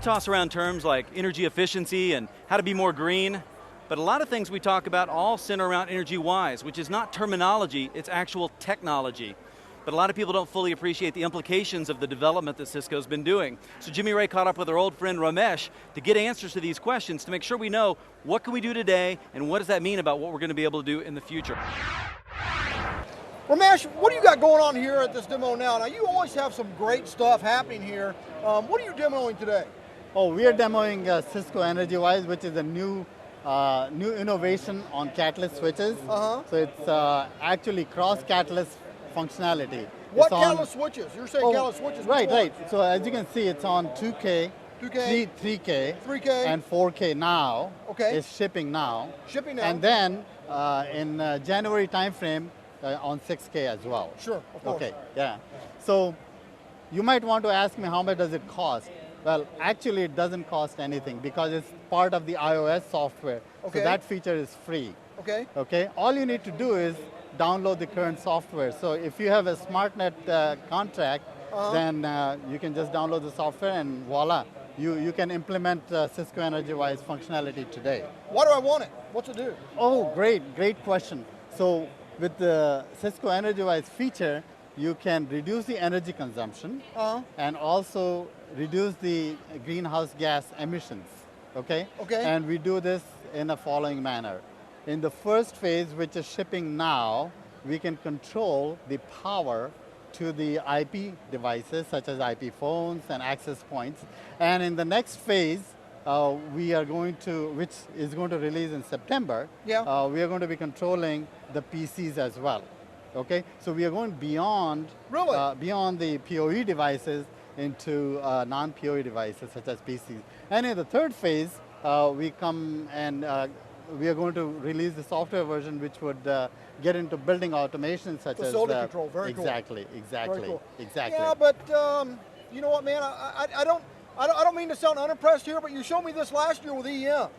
toss around terms like energy efficiency and how to be more green, but a lot of things we talk about all center around EnergyWise, which is not terminology, it's actual technology. But a lot of people don't fully appreciate the implications of the development that Cisco's been doing. So Jimmy Ray caught up with our old friend Ramesh to get answers to these questions to make sure we know what can we do today and what does that mean about what we're going to be able to do in the future. Ramesh, what do you got going on here at this demo now? Now you always have some great stuff happening here. What are you demoing today? Oh, we are demoing Cisco EnergyWise, which is a new innovation on catalyst switches. So it's actually cross-catalyst functionality. What catalyst switches? You're saying catalyst switches. Right. So as you can see, it's on 2K, 3K, and 4K now. Okay. It's shipping now. Shipping now. And then in January timeframe on 6K as well. Sure, of course. Okay, yeah. So you might want to ask me how much does it cost? Well, actually it doesn't cost anything because it's part of the iOS software. Okay. So that feature is free. Okay. Okay. All you need to do is download the current software. So if you have a SmartNet contract, then you can just download the software and voila, you can implement Cisco EnergyWise functionality today. Why do I want it? What's it do? Oh, great question. So with the Cisco EnergyWise feature, you can reduce the energy consumption and also reduce the greenhouse gas emissions, okay? And we do this in the following manner. In the first phase, which is shipping now, we can control the power to the IP devices, such as IP phones and access points. And in the next phase, we are going to, which is going to release in September, we are going to be controlling the PCs as well. Okay, so we are going beyond beyond the PoE devices into non-PoE devices such as PCs. And in the third phase, we come and we are going to release the software version which would get into building automation such facility as control. Very cool. Exactly. Yeah, but you know what, man? I don't mean to sound unimpressed here, but you showed me this last year with EEM.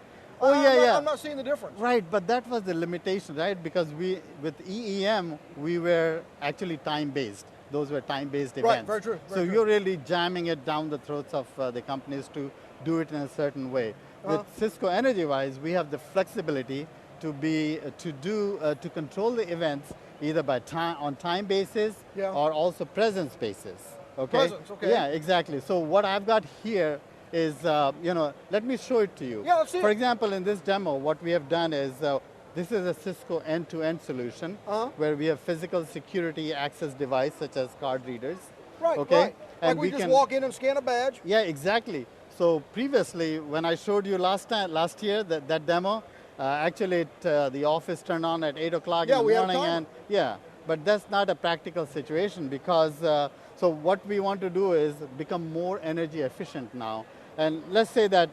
I'm not seeing the difference. Right, but that was the limitation, right? Because with EEM, we were actually time-based. Those were time-based events. Right, very true. So you're really jamming it down the throats of the companies to do it in a certain way. With Cisco EnergyWise, we have the flexibility to control the events either by on time basis or also presence basis. Okay. Presence, okay. Yeah, exactly. So what I've got here is, let me show it to you. Yeah, let's see. For example, in this demo, what we have done is this is a Cisco end-to-end solution where we have physical security access device such as card readers. Right. Okay. Right. And we just walk in and scan a badge. Yeah, exactly. So previously, when I showed you last year that demo, actually the office turned on at 8 o'clock in the morning, and but that's not a practical situation because so what we want to do is become more energy efficient now. And let's say that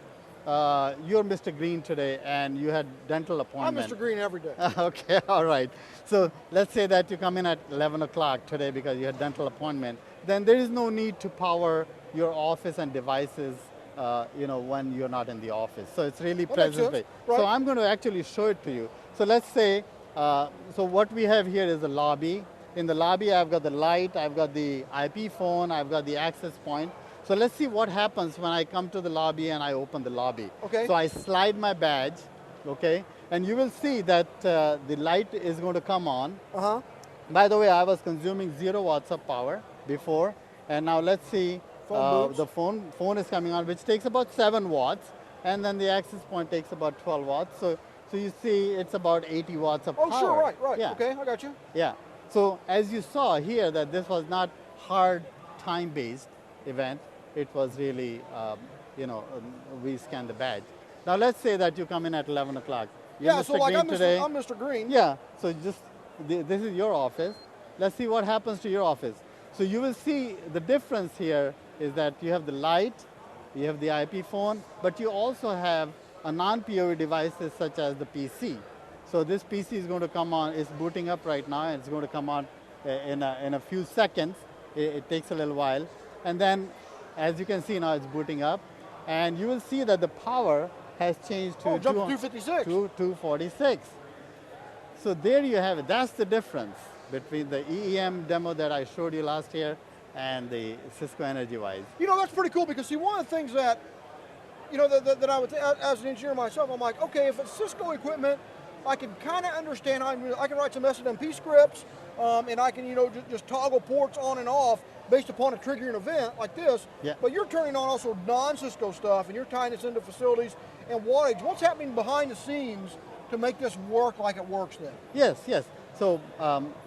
you're Mr. Green today and you had dental appointment. I'm Mr. Green every day. Okay, all right. So let's say that you come in at 11 o'clock today because you had dental appointment. Then there is no need to power your office and devices when you're not in the office. So it's really present. Right. So I'm going to actually show it to you. So let's say, so what we have here is the lobby. In the lobby, I've got the light, I've got the IP phone, I've got the access point. So let's see what happens when I come to the lobby and I open the lobby. Okay. So I slide my badge, okay, and you will see that the light is going to come on. By the way, I was consuming 0 watts of power before, and now let's see. The phone is coming on, which takes about 7 watts, and then the access point takes about 12 watts. So you see, it's about 80 watts of power. Oh, sure, right. Yeah. Okay, I got you. Yeah. So as you saw here, that this was not hard time-based event. It was really, we scan the badge. Now let's say that you come in at 11 o'clock. So like I'm Mr. Green. Yeah. So this is your office. Let's see what happens to your office. So you will see the difference here is that you have the light, you have the IP phone, but you also have a non-PoE devices such as the PC. So this PC is going to come on, it's booting up right now, and it's going to come on in a few seconds. It takes a little while. And then, as you can see now, it's booting up. And you will see that the power has changed to 246. So there you have it. That's the difference between the EEM demo that I showed you last year and the Cisco EnergyWise. You know, that's pretty cool because see, one of the things that you know, that I would, as an engineer myself, I'm like, okay, if it's Cisco equipment, I can kind of understand how I can write some SNMP scripts, and I can, you know, just toggle ports on and off based upon a triggering event like this. Yeah. But you're turning on also non-Cisco stuff, and you're tying this into facilities and wattage. What's happening behind the scenes to make this work like it works then? Yes, yes. So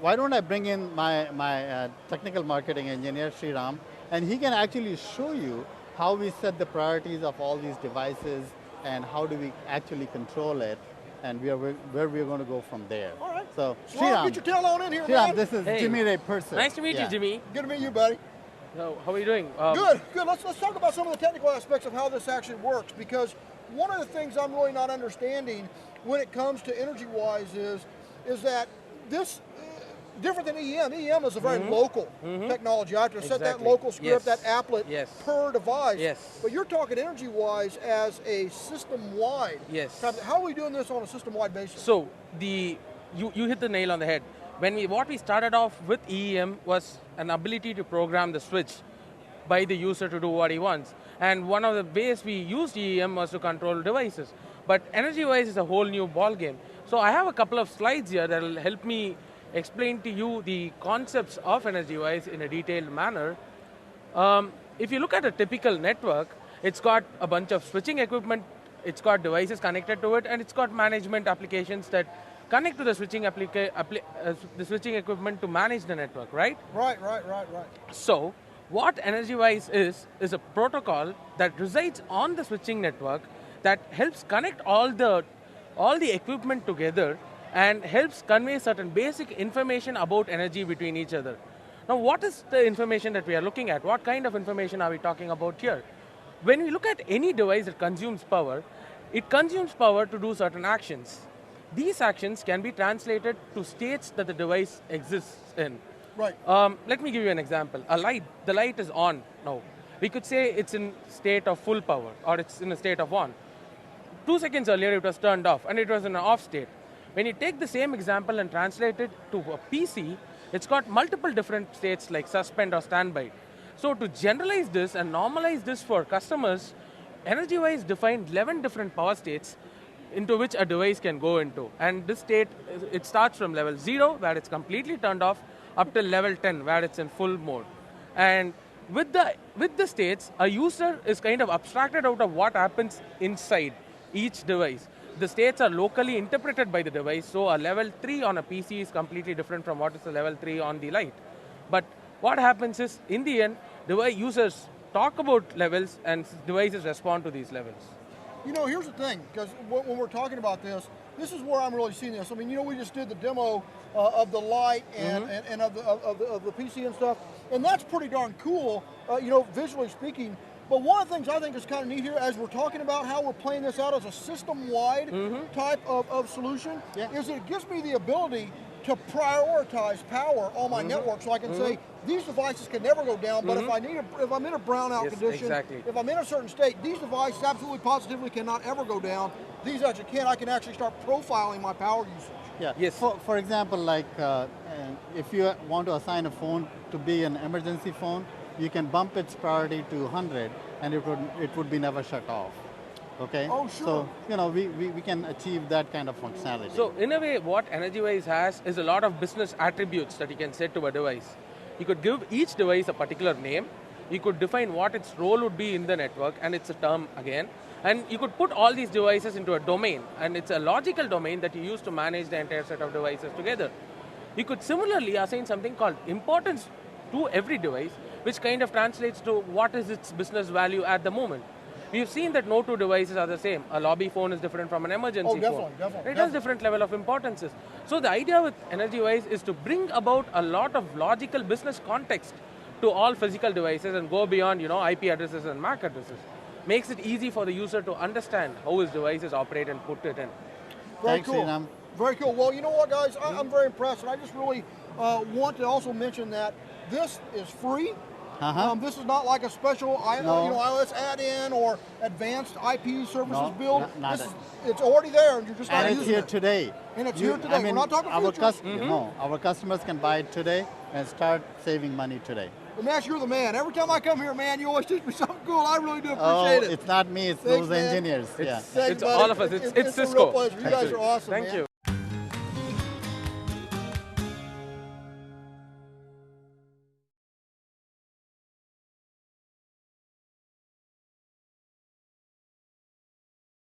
why don't I bring in my technical marketing engineer, Sriram, and he can actually show you how we set the priorities of all these devices and how do we actually control it, and where we're going to go from there. All right. So, Sriram, get your tail on in here, Sriram, man. this is Jimmy Ray Purser. Nice to meet you, Jimmy. Good to meet you, buddy. So, how are you doing? Good. Let's talk about some of the technical aspects of how this actually works, because one of the things I'm really not understanding when it comes to EnergyWise is that this, different than EM. EM is a very local technology. I have to set that local script, that applet per device. Yes. But you're talking EnergyWise as a system-wide. Yes. How are we doing this on a system-wide basis? So you hit the nail on the head. What we started off with EM was an ability to program the switch by the user to do what he wants. And one of the ways we used EM was to control devices. But EnergyWise is a whole new ball game. So I have a couple of slides here that will help me explain to you the concepts of EnergyWise in a detailed manner. If you look at a typical network, it's got a bunch of switching equipment, it's got devices connected to it, and it's got management applications that connect to the switching equipment to manage the network, right? Right. So, what EnergyWise is a protocol that resides on the switching network that helps connect all the equipment together and helps convey certain basic information about energy between each other. Now, what is the information that we are looking at? What kind of information are we talking about here? When we look at any device that consumes power, it consumes power to do certain actions. These actions can be translated to states that the device exists in. Right. Let me give you an example. The light is on now. We could say it's in state of full power, or it's in a state of on. 2 seconds earlier, it was turned off, and it was in an off state. When you take the same example and translate it to a PC, it's got multiple different states like suspend or standby. So to generalize this and normalize this for customers, EnergyWise defined 11 different power states into which a device can go into. And this state, it starts from level 0, where it's completely turned off, up to level 10, where it's in full mode. And with the states, a user is kind of abstracted out of what happens inside each device. The states are locally interpreted by the device, so a level 3 on a PC is completely different from what is a level 3 on the light. But what happens is, in the end, device users talk about levels and devices respond to these levels. You know, here's the thing, because when we're talking about this is where I'm really seeing this. I mean, you know, we just did the demo of the light and of the PC and stuff, and that's pretty darn cool, you know, visually speaking. But one of the things I think is kind of neat here, as we're talking about how we're playing this out as a system-wide type of solution, is it gives me the ability to prioritize power on my network, so I can say these devices can never go down. But if I'm in a brownout condition, if I'm in a certain state, these devices absolutely positively cannot ever go down. These actually can. I can actually start profiling my power usage. Yeah. Yes. For example, like if you want to assign a phone to be an emergency phone, you can bump its priority to 100, and it would be never shut off. Okay. Oh, sure. So you know we can achieve that kind of functionality. So in a way, what EnergyWise has is a lot of business attributes that you can set to a device. You could give each device a particular name. You could define what its role would be in the network, and it's a term again. And you could put all these devices into a domain, and it's a logical domain that you use to manage the entire set of devices together. You could similarly assign something called importance to every device, which kind of translates to what is its business value at the moment. We've seen that no two devices are the same. A lobby phone is different from an emergency phone. Definitely. It has different level of importances. So the idea with EnergyWise is to bring about a lot of logical business context to all physical devices and go beyond, you know, IP addresses and MAC addresses. Makes it easy for the user to understand how his devices operate and put it in. Very Thanks, cool. Sriram. Very cool. Well, you know what, guys? I'm very impressed, and I just really want to also mention that this is free. This is not like a special iOS add-in or advanced IP services build. It's already there, and you're just not using it. And it's here today. And it's here today. We're not talking future. No, our customers can buy it today and start saving money today. Ramesh, you're the man. Every time I come here, man, you always teach me something cool. I really do appreciate it. It's not me, it's Thanks, those man. engineers. It's, yeah. it's all of us. It's a real Cisco. pleasure. You guys are awesome, Thank man. you.